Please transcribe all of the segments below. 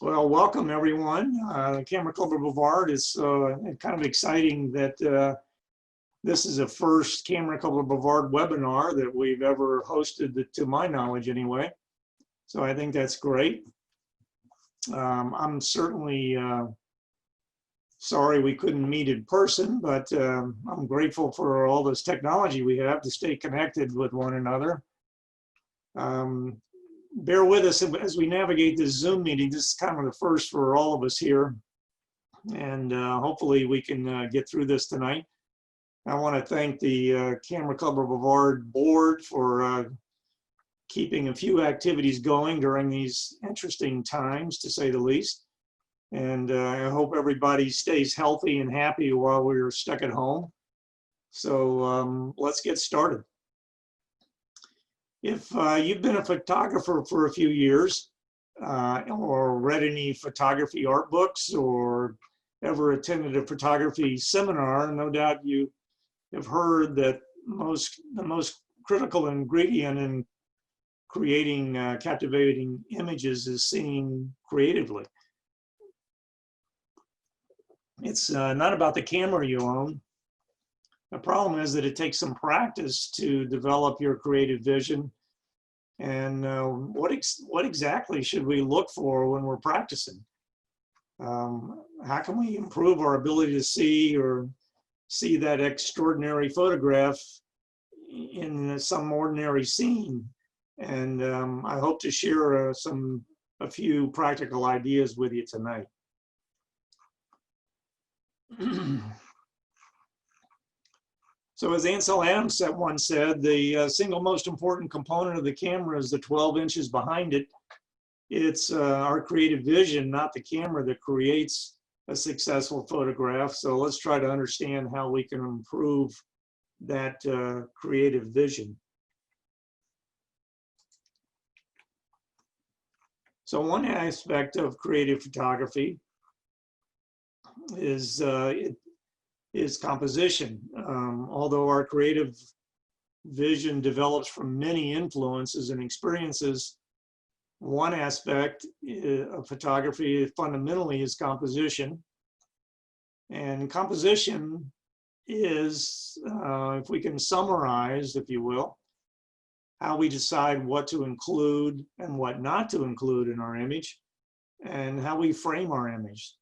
Well, welcome everyone. The Camera Club of Brevard is kind of exciting that this is the first Camera Club of Brevard webinar that we've ever hosted, to my knowledge anyway. So I think that's great. I'm certainly sorry we couldn't meet in person, but I'm grateful for all this technology we have to stay connected with one another. Bear with us as we navigate this Zoom meeting. This is kind of the first for all of us here, and hopefully we can get through this tonight. I want to thank the Camera Club of Brevard board for keeping a few activities going during these interesting times, to say the least. And I hope everybody stays healthy and happy while we're stuck at home. So let's get started. If you've been a photographer for a few years or read any photography art books or ever attended a photography seminar, no doubt you have heard that the most critical ingredient in creating captivating images is seeing creatively. It's not about the camera you own. The problem is that it takes some practice to develop your creative vision. And what exactly should we look for when we're practicing? How can we improve our ability to see that extraordinary photograph in some ordinary scene? And I hope to share a few practical ideas with you tonight. So as Ansel Adams once said, the single most important component of the camera is the 12 inches behind it. It's our creative vision, not the camera, that creates a successful photograph. So let's try to understand how we can improve that creative vision. So one aspect of creative photography is composition. Although our creative vision develops from many influences and experiences, one aspect of photography fundamentally is composition. And composition is, if we can summarize, if you will, how we decide what to include and what not to include in our image, and how we frame our image.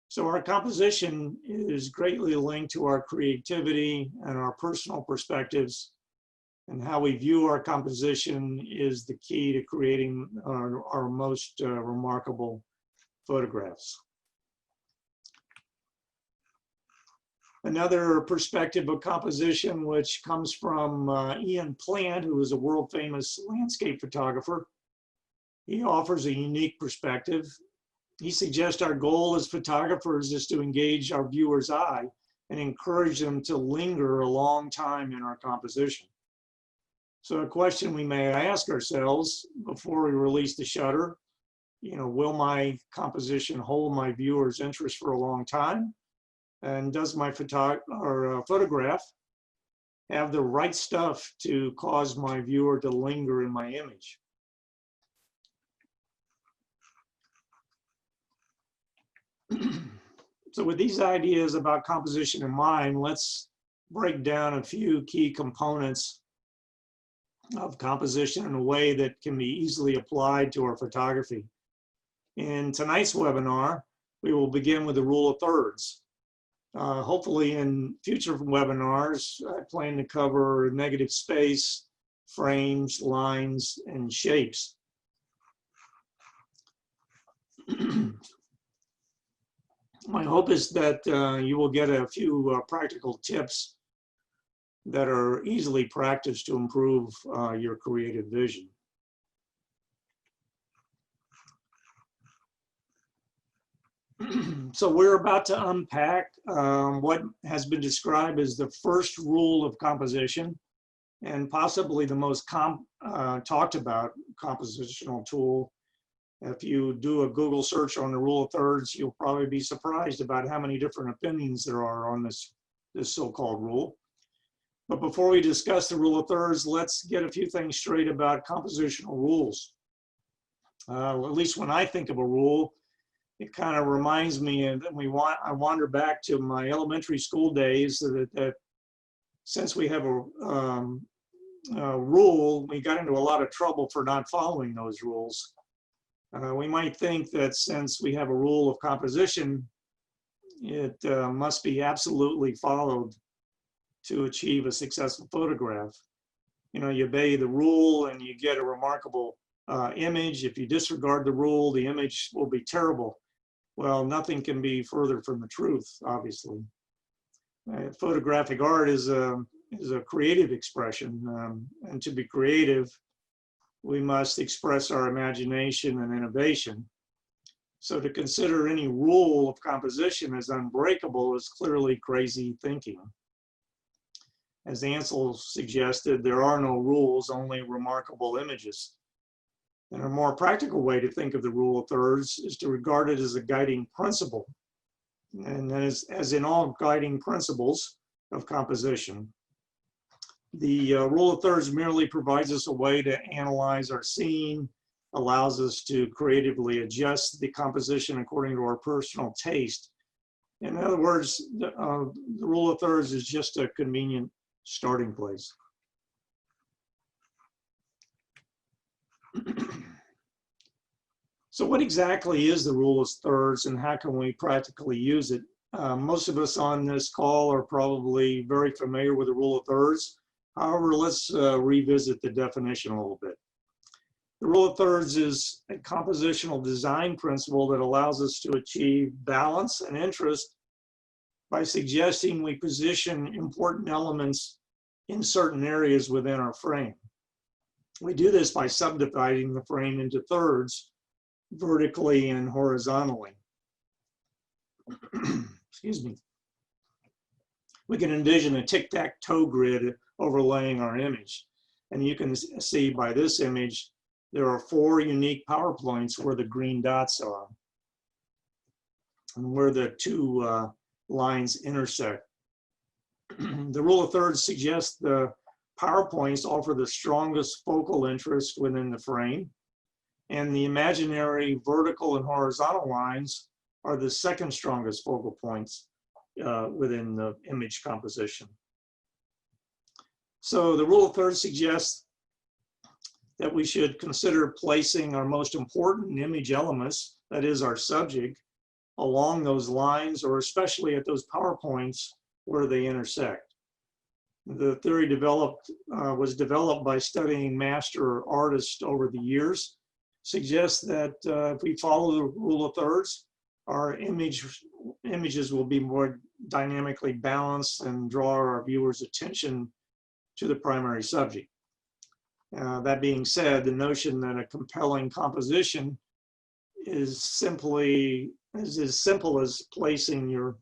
So our composition is greatly linked to our creativity and our personal perspectives, and how we view our composition is the key to creating our most remarkable photographs. Another perspective of composition, which comes from Ian Plant, who is a world famous landscape photographer. He offers a unique perspective. He suggests our goal as photographers is to engage our viewer's eye and encourage them to linger a long time in our composition. So a question we may ask ourselves before we release the shutter, will my composition hold my viewer's interest for a long time? And does my photograph have the right stuff to cause my viewer to linger in my image? So with these ideas about composition in mind, let's break down a few key components of composition in a way that can be easily applied to our photography. In tonight's webinar, we will begin with the rule of thirds. Hopefully in future webinars, I plan to cover negative space, frames, lines, and shapes. My hope is that you will get a few practical tips that are easily practiced to improve your creative vision. So we're about to unpack what has been described as the first rule of composition, and possibly the most talked about compositional tool. If you do a Google search on the rule of thirds, you'll probably be surprised about how many different opinions there are on this so-called rule. But before we discuss the rule of thirds, let's get a few things straight about compositional rules. At least when I think of a rule, it kind of reminds me, and I wander back to my elementary school days, that since we have a rule, we got into a lot of trouble for not following those rules. We might think that since we have a rule of composition, it must be absolutely followed to achieve a successful photograph. You know, you obey the rule and you get a remarkable image. If you disregard the rule, the image will be terrible. Well, nothing can be further from the truth, obviously. Photographic art is a creative expression, and to be creative, we must express our imagination and innovation. So to consider any rule of composition as unbreakable is clearly crazy thinking. As Ansel suggested, there are no rules, only remarkable images. And a more practical way to think of the rule of thirds is to regard it as a guiding principle. And as in all guiding principles of composition, the rule of thirds merely provides us a way to analyze our scene, allows us to creatively adjust the composition according to our personal taste. In other words, the rule of thirds is just a convenient starting place. So what exactly is the rule of thirds and how can we practically use it? Most of us on this call are probably very familiar with the rule of thirds. However, let's revisit the definition a little bit. The rule of thirds is a compositional design principle that allows us to achieve balance and interest by suggesting we position important elements in certain areas within our frame. We do this by subdividing the frame into thirds, vertically and horizontally. Excuse me. We can envision a tic-tac-toe grid overlaying our image. And you can see by this image, there are 4 unique power points where the green dots are and where the 2 lines intersect. The rule of thirds suggests the power points offer the strongest focal interest within the frame, and the imaginary vertical and horizontal lines are the second strongest focal points within the image composition. So the rule of thirds suggests that we should consider placing our most important image elements, that is our subject, along those lines, or especially at those power points where they intersect. The theory was developed by studying master artists over the years, suggests that if we follow the rule of thirds, our images will be more dynamically balanced and draw our viewers' attention to the primary subject. That being said, the notion that a compelling composition is as simple as placing your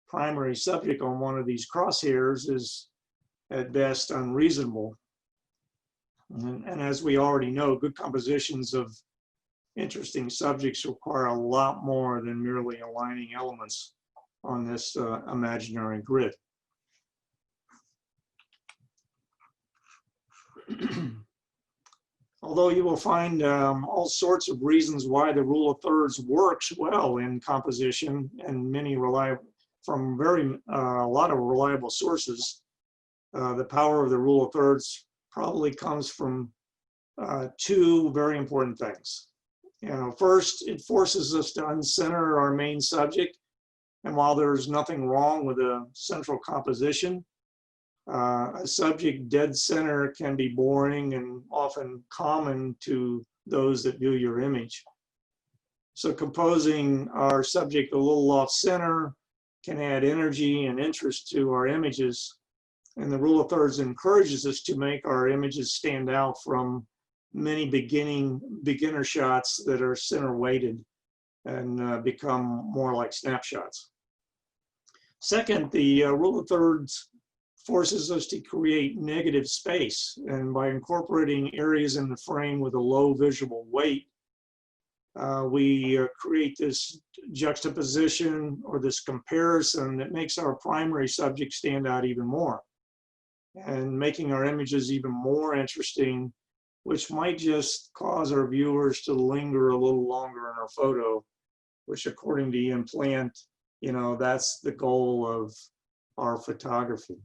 primary subject on one of these crosshairs is at best unreasonable. And as we already know, good compositions of interesting subjects require a lot more than merely aligning elements on this imaginary grid. Although you will find all sorts of reasons why the rule of thirds works well in composition, and many from a lot of reliable sources, the power of the rule of thirds probably comes from 2 very important things. You know, first, it forces us to uncenter our main subject, and while there's nothing wrong with a central composition, a subject dead center can be boring and often common to those that view your image. So composing our subject a little off center can add energy and interest to our images. And the rule of thirds encourages us to make our images stand out from many beginner shots that are center weighted and become more like snapshots. Second, the rule of thirds forces us to create negative space, and by incorporating areas in the frame with a low visual weight, we create this juxtaposition or this comparison that makes our primary subject stand out even more, and making our images even more interesting, which might just cause our viewers to linger a little longer in our photo which according to Ian Plant, that's the goal of our photography.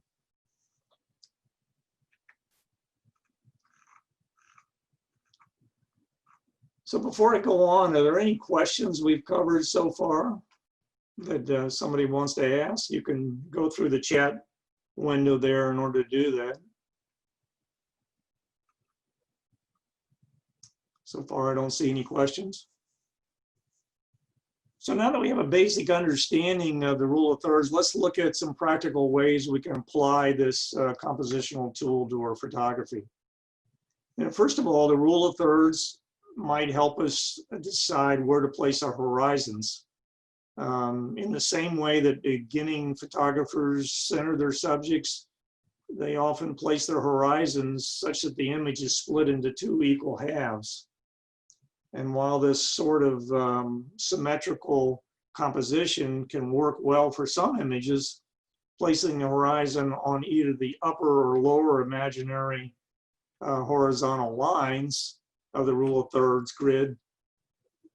So before I go on, are there any questions we've covered so far that somebody wants to ask? You can go through the chat window there in order to do that. So far, I don't see any questions. So now that we have a basic understanding of the rule of thirds, let's look at some practical ways we can apply this compositional tool to our photography. And first of all, the rule of thirds might help us decide where to place our horizons. In the same way that beginning photographers center their subjects, they often place their horizons such that the image is split into two equal halves. And while this sort of symmetrical composition can work well for some images, placing the horizon on either the upper or lower imaginary horizontal lines of the rule of thirds grid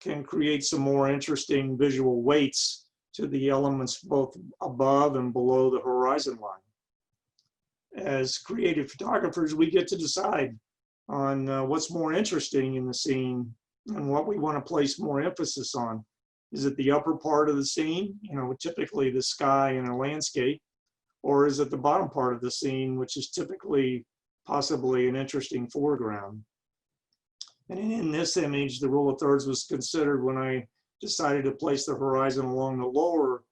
can create some more interesting visual weights to the elements both above and below the horizon line. As creative photographers, we get to decide on what's more interesting in the scene and what we want to place more emphasis on. Is it the upper part of the scene, typically the sky and a landscape, or is it the bottom part of the scene, which is typically possibly an interesting foreground? And in this image, the rule of thirds was considered when I decided to place the horizon along the lower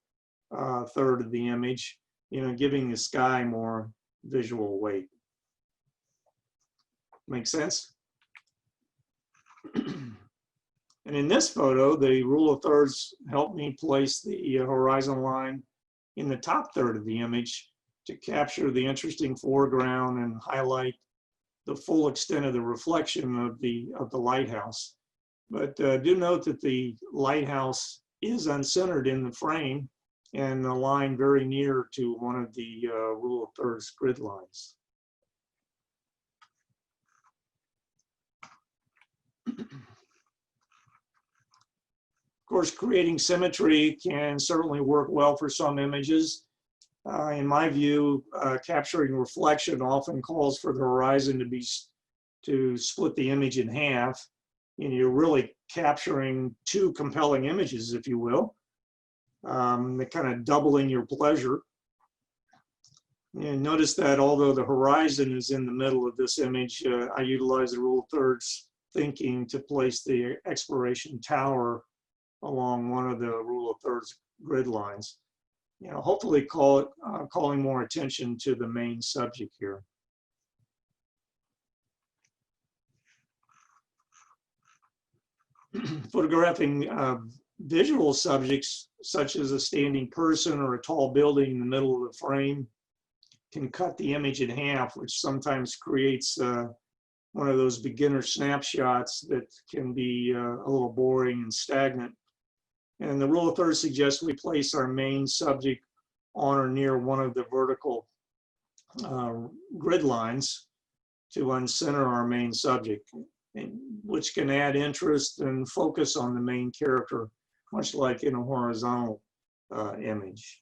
third of the image, giving the sky more visual weight. Make sense? And in this photo, the rule of thirds helped me place the horizon line in the top third of the image to capture the interesting foreground and highlight the full extent of the reflection of the lighthouse. But do note that the lighthouse is uncentered in the frame and the line very near to one of the rule of thirds grid lines. Of course, creating symmetry can certainly work well for some images. In my view, capturing reflection often calls for the horizon to split the image in half. You're really capturing two compelling images, if you will. They're kind of doubling your pleasure. And notice that although the horizon is in the middle of this image, I utilize the rule of thirds thinking to place the exploration tower along one of the rule of thirds grid lines. Hopefully calling more attention to the main subject here. Photographing visual subjects, such as a standing person or a tall building in the middle of the frame, can cut the image in half, which sometimes creates one of those beginner snapshots that can be a little boring and stagnant. And the rule of thirds suggests we place our main subject on or near one of the vertical grid lines to uncenter our main subject, which can add interest and focus on the main character, much like in a horizontal image.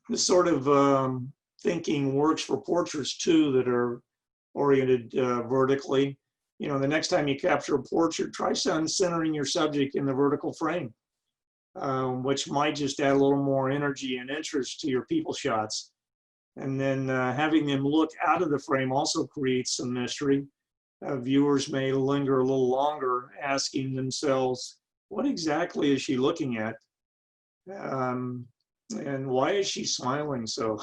This sort of thinking works for portraits too that are oriented vertically. The next time you capture a portrait, try centering your subject in the vertical frame, which might just add a little more energy and interest to your people shots. And then having them look out of the frame also creates some mystery. Viewers may linger a little longer asking themselves, what exactly is she looking at? And why is she smiling so?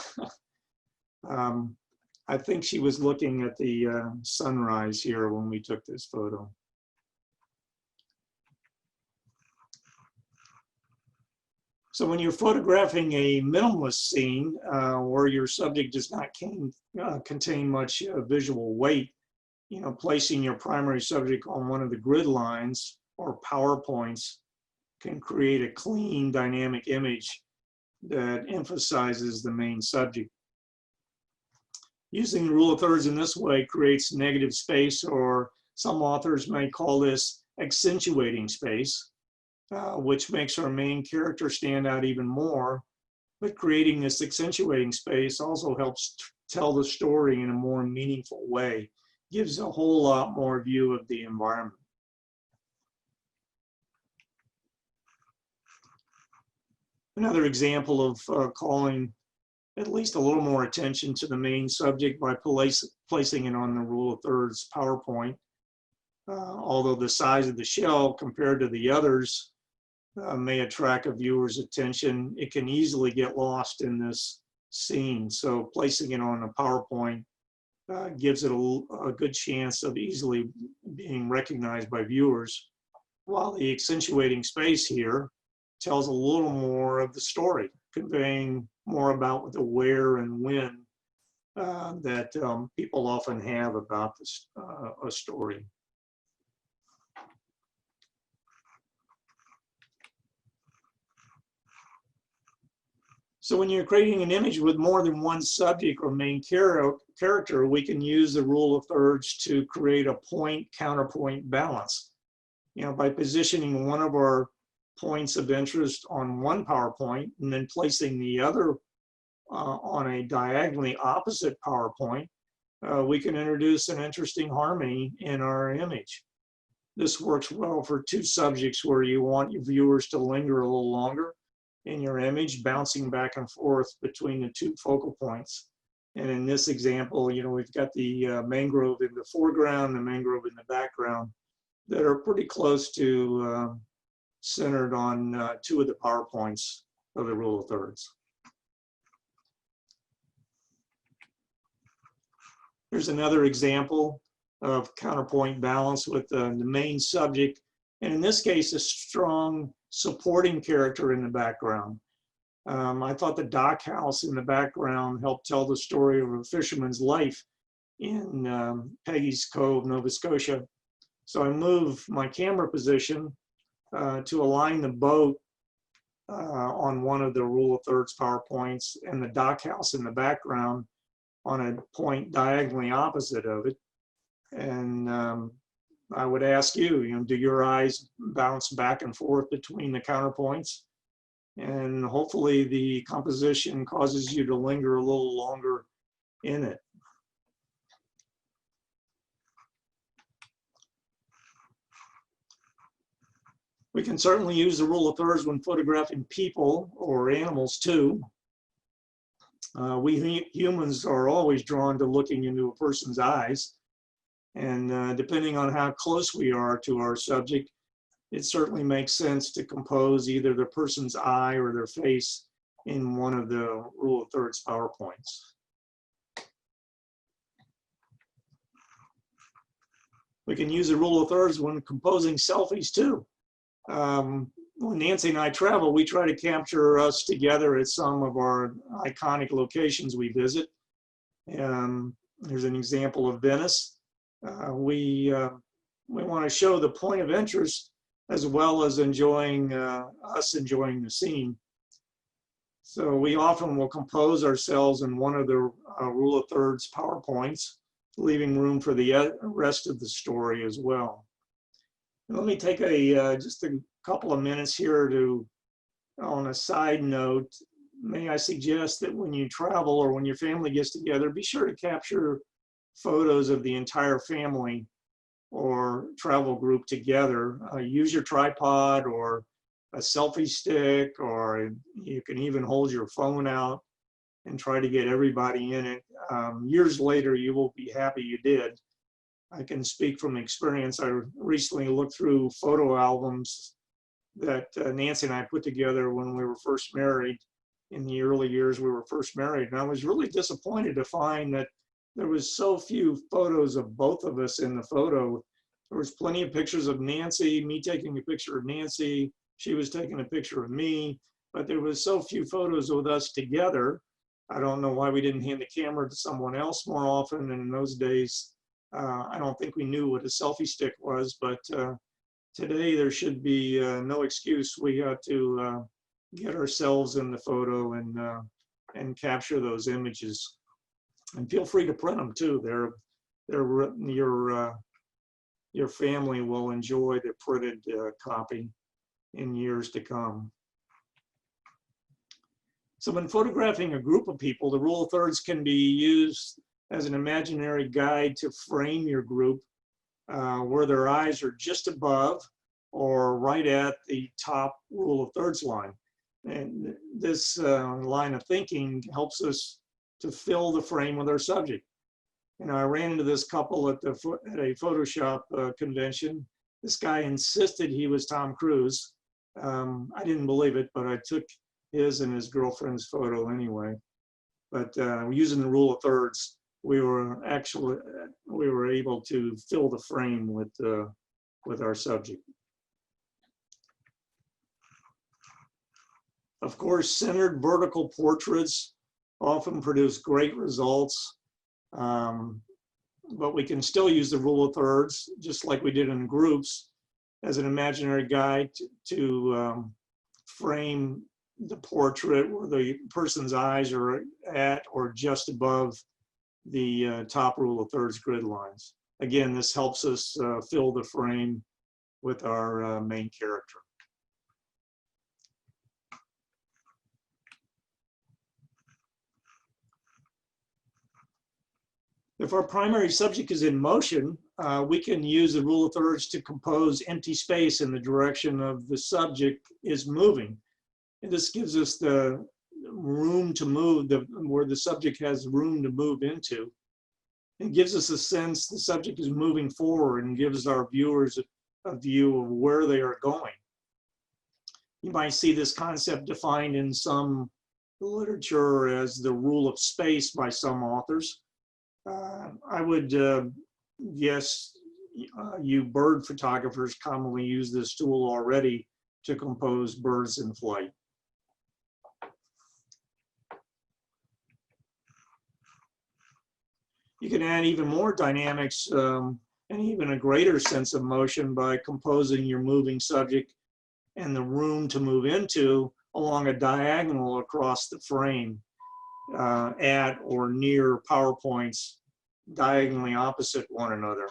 I think she was looking at the sunrise here when we took this photo. So when you're photographing a minimalist scene where your subject does not contain much visual weight, placing your primary subject on one of the grid lines or PowerPoints can create a clean, dynamic image that emphasizes the main subject. Using the rule of thirds in this way creates negative space or Some authors may call this accentuating space, which makes our main character stand out even more. But creating this accentuating space also helps tell the story in a more meaningful way, gives a whole lot more view of the environment. Another example of calling at least a little more attention to the main subject by placing it on the rule of thirds PowerPoint. Although the size of the shell compared to the others may attract a viewer's attention, it can easily get lost in this scene. So placing it on a PowerPoint gives it a good chance of easily being recognized by viewers, while the accentuating space here tells a little more of the story, conveying more about the where and when that people often have about this, a story. So when you're creating an image with more than one subject or main character, we can use the rule of thirds to create a point-counterpoint balance. By positioning one of our points of interest on one PowerPoint and then placing the other on a diagonally opposite PowerPoint, we can introduce an interesting harmony in our image. This works well for two subjects where you want your viewers to linger a little longer in your image, bouncing back and forth between the two focal points. And in this example, we've got the mangrove in the foreground, the mangrove in the background, that are pretty close to centered on two of the PowerPoints of the rule of thirds. Here's another example of counterpoint balance with the main subject, and in this case, a strong supporting character in the background. I thought the dock house in the background helped tell the story of a fisherman's life in Peggy's Cove, Nova Scotia. So I moved my camera position to align the boat on one of the rule of thirds PowerPoints and the dock house in the background on a point diagonally opposite of it. And I would ask you, do your eyes bounce back and forth between the counterpoints? And hopefully the composition causes you to linger a little longer in it. We can certainly use the rule of thirds when photographing people or animals too. We humans are always drawn to looking into a person's eyes. And depending on how close we are to our subject, it certainly makes sense to compose either the person's eye or their face in one of the rule of thirds PowerPoints. We can use the rule of thirds when composing selfies too. When Nancy and I travel, we try to capture us together at some of our iconic locations we visit. Here's an example of Venice. We want to show the point of interest as well as enjoying enjoying the scene. So we often will compose ourselves in one of the rule of thirds PowerPoints, leaving room for the rest of the story as well. And let me take just a couple of minutes here to, on a side note, may I suggest that when you travel or when your family gets together, be sure to capture photos of the entire family or travel group together. Use your tripod or a selfie stick, or you can even hold your phone out and try to get everybody in it. Years later, you will be happy you did. I can speak from experience. I recently looked through photo albums that Nancy and I put together when we were first married, in the early years we were first married. And I was really disappointed to find that there was so few photos of both of us in the photo. There was plenty of pictures of Nancy, me taking a picture of Nancy, she was taking a picture of me, but there was so few photos with us together. I don't know why we didn't hand the camera to someone else more often. And in those days, I don't think we knew what a selfie stick was, but today there should be no excuse. We got to get ourselves in the photo and capture those images. And feel free to print them too. They're your family will enjoy the printed copy in years to come. So when photographing a group of people, the rule of thirds can be used as an imaginary guide to frame your group where their eyes are just above or right at the top rule of thirds line. And this line of thinking helps us to fill the frame with our subject. You know, I ran into this couple at a Photoshop convention. This guy insisted he was Tom Cruise. I didn't believe it, but I took his and his girlfriend's photo anyway. But using the rule of thirds, we were able to fill the frame with our subject. Of course, centered vertical portraits often produce great results, but we can still use the rule of thirds, just like we did in groups, as an imaginary guide to frame the portrait where the person's eyes are at or just above the top rule of thirds grid lines. Again, this helps us fill the frame with our main character. If our primary subject is in motion, we can use the rule of thirds to compose empty space in the direction of the subject is moving. And this gives us the room to move, where the subject has room to move into. It gives us a sense the subject is moving forward and gives our viewers a view of where they are going. You might see this concept defined in some literature as the rule of space by some authors. I would guess you bird photographers commonly use this tool already to compose birds in flight. You can add even more dynamics and even a greater sense of motion by composing your moving subject and the room to move into along a diagonal across the frame at or near PowerPoints diagonally opposite one another,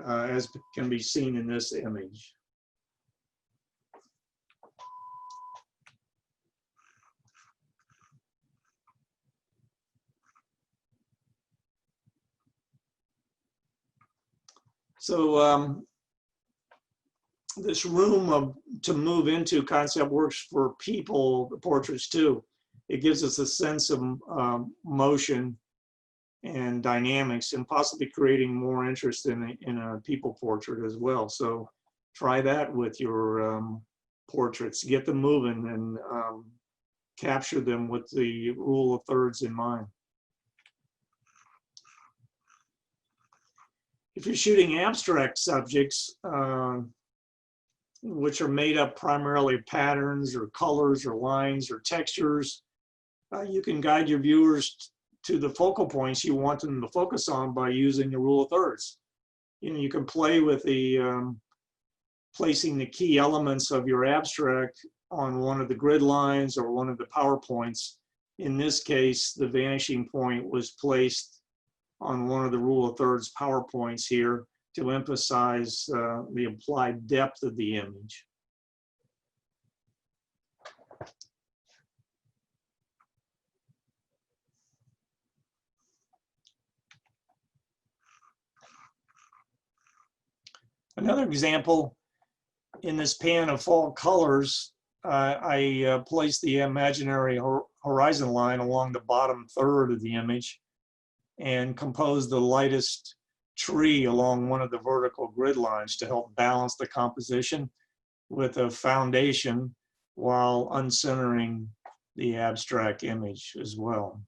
as can be seen in this image. So this room to move into concept works for people, the portraits too. It gives us a sense of motion and dynamics and possibly creating more interest in a people portrait as well. So try that with your portraits. Get them moving and capture them with the rule of thirds in mind. If you're shooting abstract subjects, which are made up primarily of patterns or colors or lines or textures, you can guide your viewers to the focal points you want them to focus on by using the rule of thirds. You know, you can play with the placing the key elements of your abstract on one of the grid lines or one of the PowerPoints. In this case, the vanishing point was placed on one of the rule of thirds PowerPoints here to emphasize the implied depth of the image. Another example, in this pan of fall colors, I placed the imaginary horizon line along the bottom third of the image and composed the lightest tree along one of the vertical grid lines to help balance the composition with a foundation while uncentering the abstract image as well.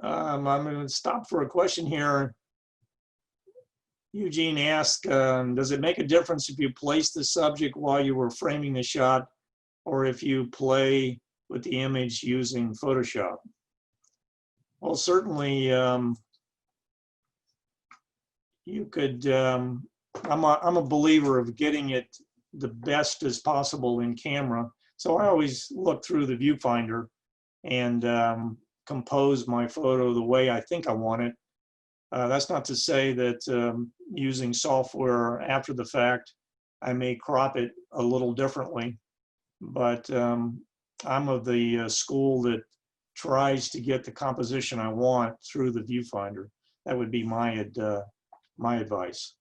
I'm going to stop for a question here. Eugene asked, does it make a difference if you place the subject while you were framing the shot or if you play with the image using Photoshop? Well, certainly you could, I'm a believer of getting it the best as possible in camera. So I always look through the viewfinder and compose my photo the way I think I want it. That's not to say that using software after the fact, I may crop it a little differently, but I'm of the school that tries to get the composition I want through the viewfinder. That would be my advice.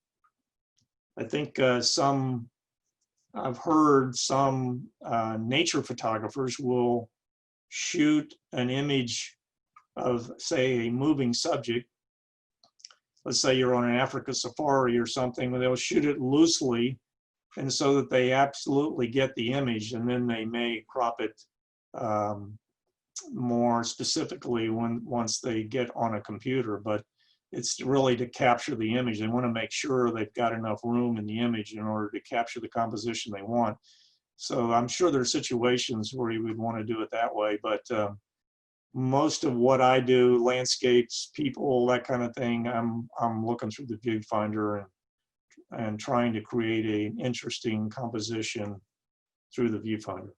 I think I've heard some nature photographers will shoot an image of, say, a moving subject. Let's say you're on an Africa safari or something, they'll shoot it loosely, and so that they absolutely get the image, and then they may crop it more specifically once they get on a computer. But it's really to capture the image. They want to make sure they've got enough room in the image in order to capture the composition they want. So I'm sure there are situations where you would want to do it that way, but most of what I do, landscapes, people, that kind of thing, I'm looking through the viewfinder and trying to create an interesting composition through the viewfinder.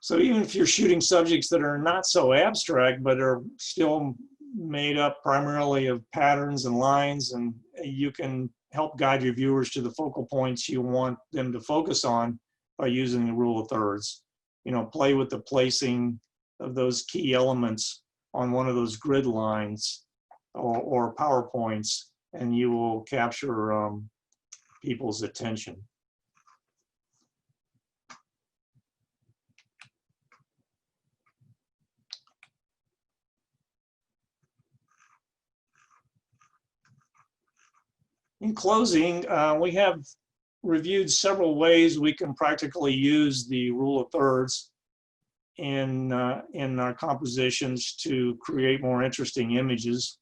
So even if you're shooting subjects that are not so abstract, but are still made up primarily of patterns and lines, and you can help guide your viewers to the focal points you want them to focus on by using the rule of thirds. You know, play with the placing of those key elements on one of those grid lines or PowerPoints, and you will capture people's attention. In closing, we have reviewed several ways we can practically use the rule of thirds in our compositions to create more interesting images.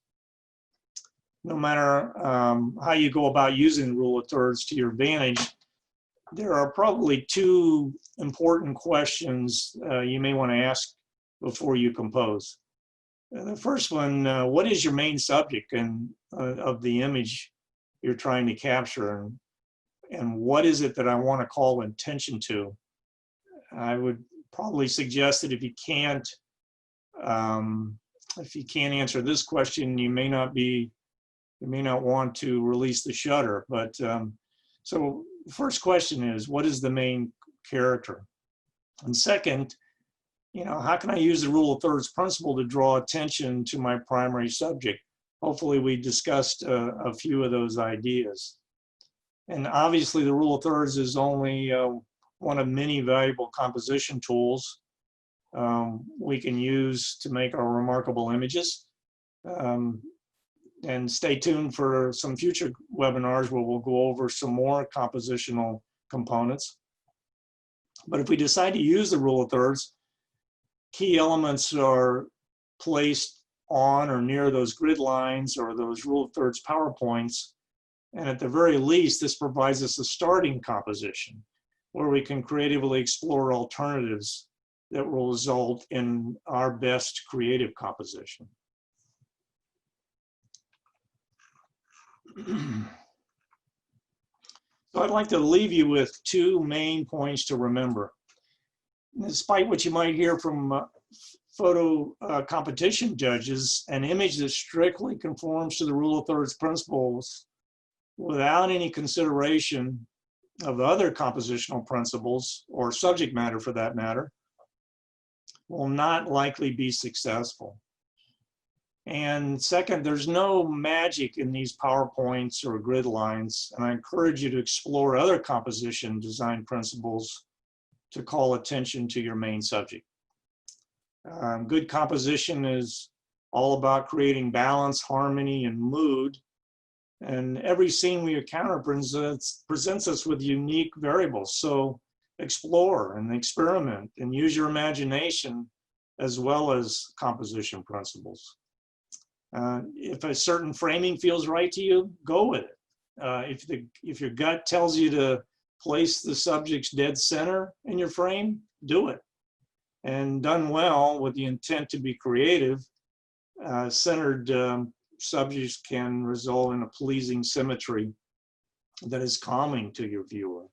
No matter how you go about using the rule of thirds to your advantage, there are probably two important questions you may want to ask before you compose. The first one, what is your main subject of the image you're trying to capture, and what is it that I want to call attention to? I would probably suggest that if you can't answer this question, you may not want to release the shutter. But so the first question is, what is the main character? And second, you know, how can I use the rule of thirds principle to draw attention to my primary subject? Hopefully we discussed a few of those ideas. And obviously the rule of thirds is only one of many valuable composition tools we can use to make our remarkable images. And stay tuned for some future webinars where we'll go over some more compositional components. But if we decide to use the rule of thirds, key elements are placed on or near those grid lines or those rule of thirds PowerPoints. And at the very least, this provides us a starting composition where we can creatively explore alternatives that will result in our best creative composition. So I'd like to leave you with two main points to remember. Despite what you might hear from photo competition judges, an image that strictly conforms to the rule of thirds principles without any consideration of other compositional principles or subject matter for that matter will not likely be successful. And second, there's no magic in these PowerPoints or grid lines, and I encourage you to explore other composition design principles to call attention to your main subject. Good composition is all about creating balance, harmony, and mood. And every scene we encounter presents us with unique variables. So explore and experiment and use your imagination as well as composition principles. If a certain framing feels right to you, go with it. If your gut tells you to place the subject's dead center in your frame, do it. and done well with the intent to be creative, centered subjects can result in a pleasing symmetry that is calming to your viewer.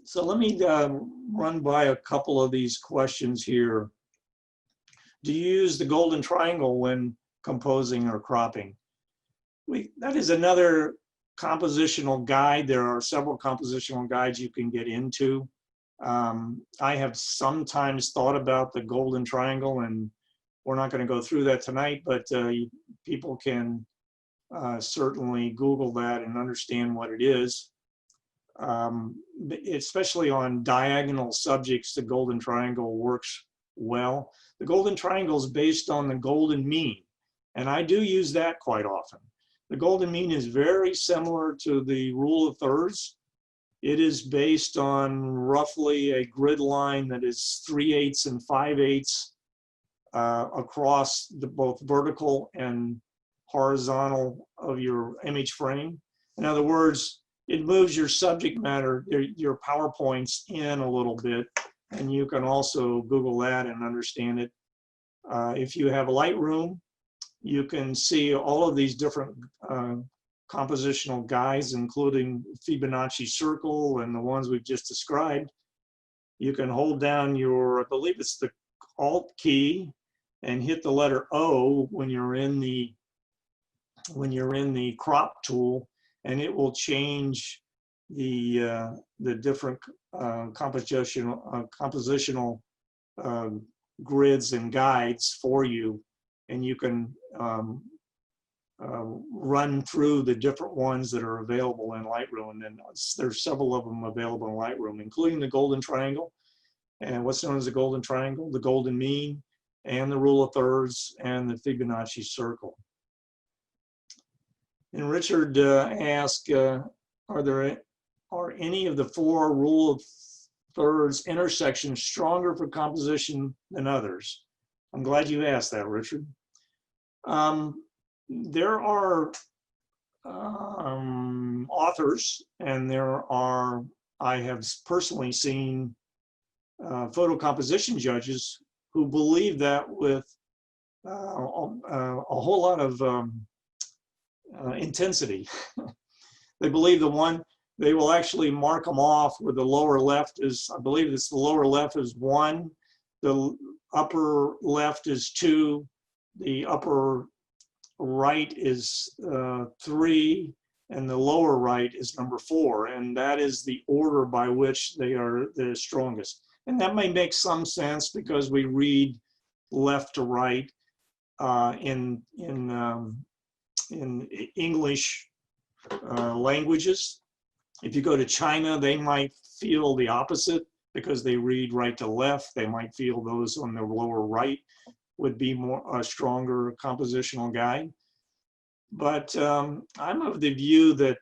So let me run by a couple of these questions here. Do you use the golden triangle when composing or cropping? That is another compositional guide. There are several compositional guides you can get into. I have sometimes thought about the golden triangle, and we're not going to go through that tonight, but people can certainly Google that and understand what it is. Especially on diagonal subjects, the golden triangle works well. The golden triangle is based on the golden mean, and I do use that quite often. The golden mean is very similar to the rule of thirds. It is based on roughly a grid line that is 3/8 and 5/8 across both vertical and horizontal of your image frame. In other words, it moves your subject matter, your PowerPoints in a little bit, and you can also Google that and understand it. If you have Lightroom, you can see all of these different compositional guides, including Fibonacci circle and the ones we've just described. You can hold down your, I believe it's the Alt key, and hit the letter O when you're in the crop tool, and it will change the different compositional grids and guides for you, and you can run through the different ones that are available in Lightroom. And there's several of them available in Lightroom, including the golden triangle, and what's known as the golden triangle, the golden mean, and the rule of thirds, and the Fibonacci circle. And Richard asked, are any of the 4 rule of thirds intersections stronger for composition than others? I'm glad you asked that, Richard. There are authors, and I have personally seen photo composition judges who believe that with a whole lot of intensity. They believe they will actually mark them off where the lower left is, I believe it's the lower left is 1, the upper left is 2, the upper right is 3, and the lower right is number 4, and that is the order by which they are the strongest. And that may make some sense because we read left to right in English languages. If you go to China, they might feel the opposite because they read right to left. They might feel those on the lower right would be a stronger compositional guide. But I'm of the view that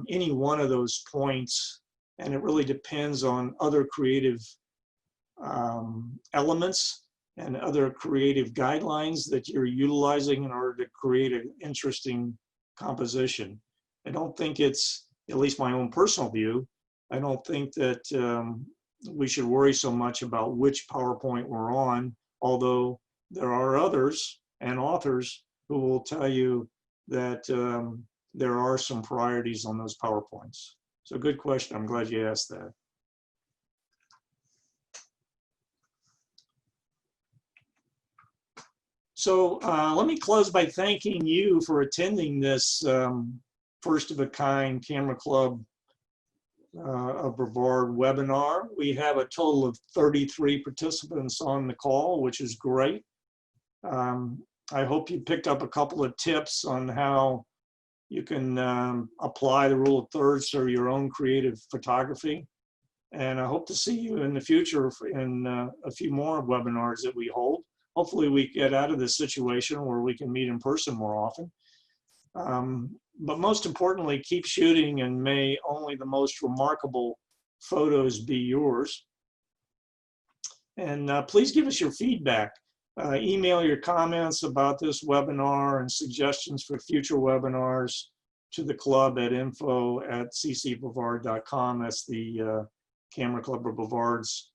any one of those points, and it really depends on other creative elements and other creative guidelines that you're utilizing in order to create an interesting composition. I don't think it's, at least my own personal view, I don't think that we should worry so much about which PowerPoint we're on, although there are others and authors who will tell you that there are some priorities on those PowerPoints. So good question, I'm glad you asked that. So let me close by thanking you for attending this first of a kind Camera Club of Brevard webinar. We have a total of 33 participants on the call, which is great. I hope you picked up a couple of tips on how you can apply the rule of thirds to your own creative photography. And I hope to see you in the future in a few more webinars that we hold. Hopefully we get out of this situation where we can meet in person more often. But most importantly, keep shooting, and may only the most remarkable photos be yours. And please give us your feedback. Email your comments about this webinar and suggestions for future webinars to the club at info@ccbrevard.com. That's the Camera Club of Brevard's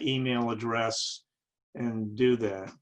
email address, and do that.